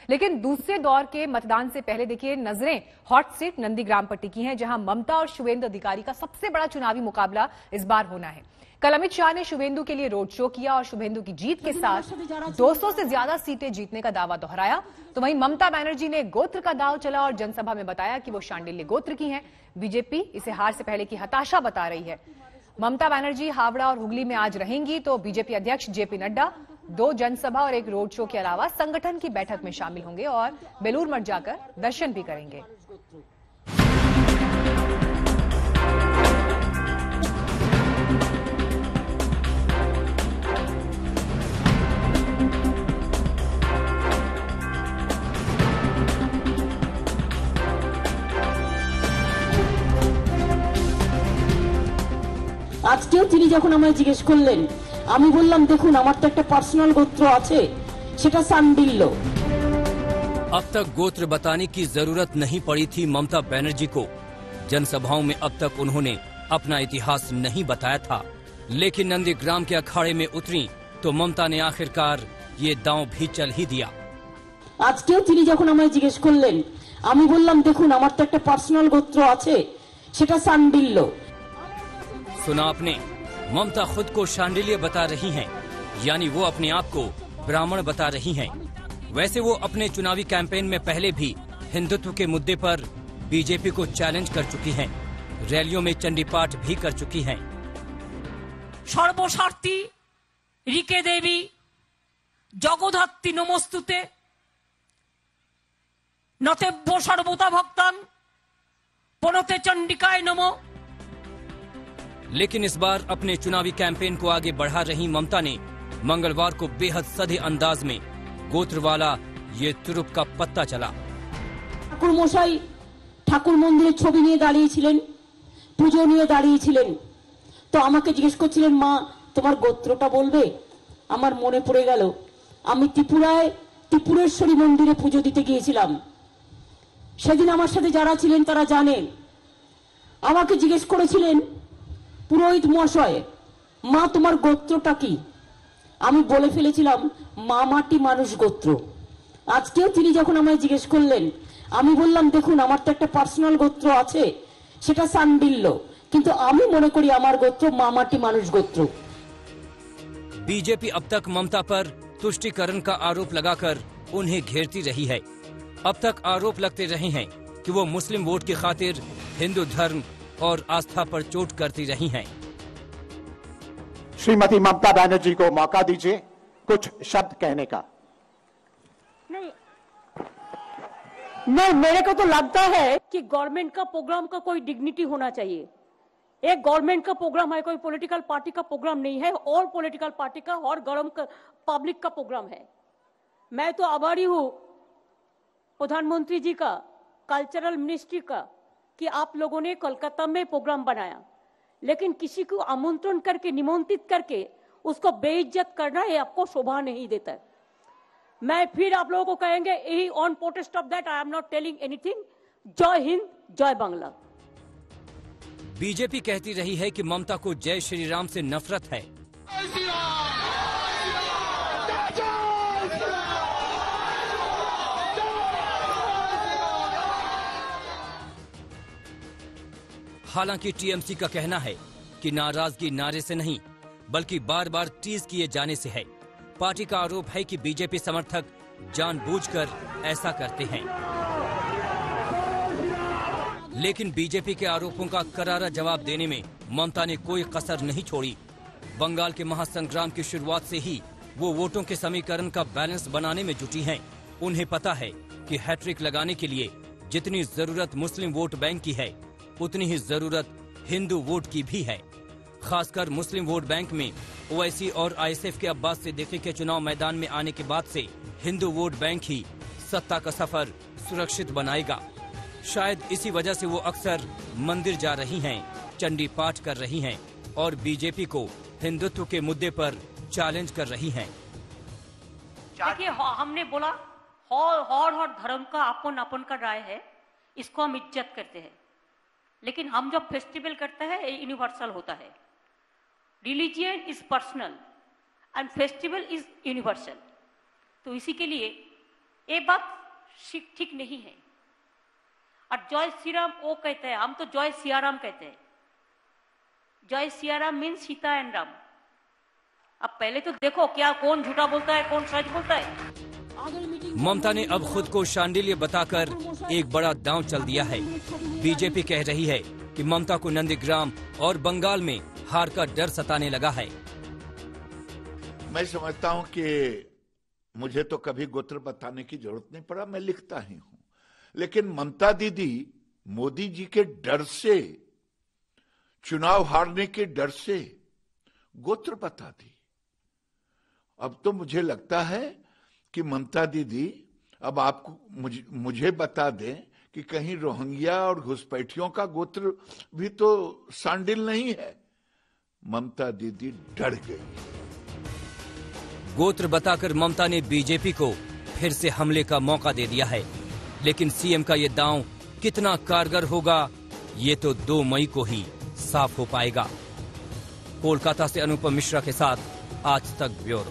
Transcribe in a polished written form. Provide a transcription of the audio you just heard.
लेकिन दूसरे दौर के मतदान से पहले देखिए नजरें हॉट सीट नंदीग्राम पट्टी की हैं, जहां ममता और शुवेंदु अधिकारी का सबसे बड़ा चुनावी मुकाबला इस बार होना है। कल अमित शाह ने शुवेंदु के लिए रोड शो किया और शुवेंदु की जीत के साथ 200 से ज्यादा सीटें जीतने का दावा दोहराया। तो वहीं ममता बनर्जी ने गोत्र का दाव चला और जनसभा में बताया कि वो शांडिल्य गोत्र की हैं। बीजेपी इसे हार से पहले की हताशा बता रही है। ममता बनर्जी हावड़ा और हुगली में आज रहेंगी, तो बीजेपी अध्यक्ष जेपी नड्डा 2 जनसभा और 1 रोड शो के अलावा संगठन की बैठक में शामिल होंगे और बेलूर मठ जाकर दर्शन भी करेंगे। আজকেও তিনি যখন আমায় জিজ্ঞেস করলেন, আমি বললাম দেখুন আমার তো একটা পার্সোনাল গোত্র আছে, সেটা সান্ডিল্য। अब तक गोत्र बताने की जरूरत नहीं पड़ी थी ममता बनर्जी को। जनसभाओं में अब तक उन्होंने अपना इतिहास नहीं बताया था, लेकिन नंदीग्राम के अखाड़े में उतरी तो ममता ने आखिरकार ये दांव भी चल ही दिया। আজকেও তিনি যখন আমায় জিজ্ঞেস করলেন, আমি বললাম দেখুন আমার তো একটা পার্সোনাল গোত্র আছে, সেটা সান্ডিল্য। सुना आपने, ममता खुद को शांडिल्य बता रही हैं, यानी वो अपने आप को ब्राह्मण बता रही हैं। वैसे वो अपने चुनावी कैंपेन में पहले भी हिंदुत्व के मुद्दे पर बीजेपी को चैलेंज कर चुकी हैं, रैलियों में चंडी पाठ भी कर चुकी हैं। सर्वशार्थी ऋके देवी जगधात्री नमस्तुते नतेभ्य सर्वदा भक्तान पनते चंडिकाय नमो। लेकिन इस बार अपने चुनावी कैंपेन को आगे बढ़ा रही ममता ने मंगलवार को बेहद सधे अंदाज में गोत्रवाला ये तुरुप का पत्ता चला। ঠাকুর মশাই ঠাকুর মন্দিরের ছবি নিয়ে দাঁড়িয়েছিলেন, পুজো নিয়ে দাঁড়িয়েছিলেন, তো আমাকে জিজ্ঞেস করছিলেন মা তোমার গোত্রটা বলবে। আমার মনে পড়ে গেল আমি ত্রিপুরায় ত্রিপুরেশ্বরী মন্দিরে পুজো দিতে গিয়েছিলাম। সেদিন আমার সাথে যারা ছিলেন তারা জানেন, আমাকে জিজ্ঞেস করেছিলেন পুরোহিত মহাশয় মা তোমার গোত্রটা কি। আমি বলে ফেলেছিলাম মা মাটি মানুষ গোত্র। আজকেও তিনি যখন আমায় জিজ্ঞেস করলেন, আমি বললাম দেখুন আমার তো একটা পার্সোনাল গোত্র আছে, সেটা সান্ডিল্য, কিন্তু আমি মনে করি আমার গোত্র মা মাটি মানুষ গোত্র। बीजेपी अब तक ममता पर तुष्टीकरण का आरोप लगाकर उन्हें घेरती रही है। अब तक आरोप लगते रहे हैं कि वो मुस्लिम वोट की खातिर हिंदू धर्म और आस्था पर चोट करती रही हैं। श्रीमती ममता बनर्जी को मौका दीजिए कुछ शब्द कहने का। नहीं, मेरे को तो लगता है कि गवर्नमेंट का प्रोग्राम का कोई डिग्निटी होना चाहिए। एक गवर्नमेंट का प्रोग्राम है, कोई पॉलिटिकल पार्टी का प्रोग्राम नहीं है, और पॉलिटिकल पार्टी का और पब्लिक का प्रोग्राम है। मैं तो आभारी हूं प्रधानमंत्री जी का, कल्चरल मिनिस्ट्री का, कि आप लोगों ने कोलकाता में प्रोग्राम बनाया, लेकिन किसी को आमंत्रण करके निमंत्रित करके उसको बेइज्जत करना ये आपको शोभा नहीं देता है। मैं फिर आप लोगों को कहेंगे यही on protest of that I am not telling anything. जय हिंद, जय बांग्ला। बीजेपी कहती रही है कि ममता को जय श्री राम से नफरत है। हालांकि टीएमसी का कहना है कि नाराजगी नारे से नहीं बल्कि बार बार टीज किए जाने से है। पार्टी का आरोप है कि बीजेपी समर्थक जानबूझकर ऐसा करते हैं। लेकिन बीजेपी के आरोपों का करारा जवाब देने में ममता ने कोई कसर नहीं छोड़ी। बंगाल के महासंग्राम की शुरुआत से ही वो वोटों के समीकरण का बैलेंस बनाने में जुटी हैं। उन्हें पता है कि हैट्रिक लगाने के लिए जितनी जरूरत मुस्लिम वोट बैंक की है उतनी ही जरूरत हिंदू वोट की भी है। खासकर मुस्लिम वोट बैंक में ओवैसी और आईएसएफ के अब्बास सिद्दीकी के चुनाव मैदान में आने के बाद से हिंदू वोट बैंक ही सत्ता का सफर सुरक्षित बनाएगा। शायद इसी वजह से वो अक्सर मंदिर जा रही हैं, चंडी पाठ कर रही हैं और बीजेपी को हिंदुत्व के मुद्दे पर चैलेंज कर रही हैं। देखिए, हमने बोला हर धर्म का अपन अपन का राय है, इसको हम इज्जत करते हैं, लेकिन हम जब फेस्टिवल करते हैं ये यूनिवर्सल होता है। Religion is personal and festival is universal. तो इसी के लिए एक बात ठीक नहीं है। और जय श्री राम वो कहते हैं, हम तो जय सियाराम कहते हैं। जय सियाराम मीन्स सीता एंड राम। अब पहले तो देखो क्या कौन झूठा बोलता है, कौन सच बोलता है। ममता ने अब खुद को शांडिल्य बताकर एक बड़ा दांव चल दिया है। बीजेपी कह रही है कि ममता को नंदीग्राम और बंगाल में हार का डर सताने लगा है। मैं समझता हूं कि मुझे तो कभी गोत्र बताने की जरूरत नहीं पड़ा, मैं लिखता ही हूं। लेकिन ममता दीदी मोदी जी के डर से, चुनाव हारने के डर से गोत्र बता दी। अब तो मुझे लगता है कि ममता दीदी अब आपको मुझे बता दें कि कहीं रोहिंग्या और घुसपैठियों का गोत्र भी तो शांडिल नहीं है। ममता दीदी डर गई। गोत्र बताकर ममता ने बीजेपी को फिर से हमले का मौका दे दिया है। लेकिन सीएम का ये दांव कितना कारगर होगा, ये तो 2 मई को ही साफ हो पाएगा। कोलकाता से अनुपम मिश्रा के साथ आज तक ब्यूरो।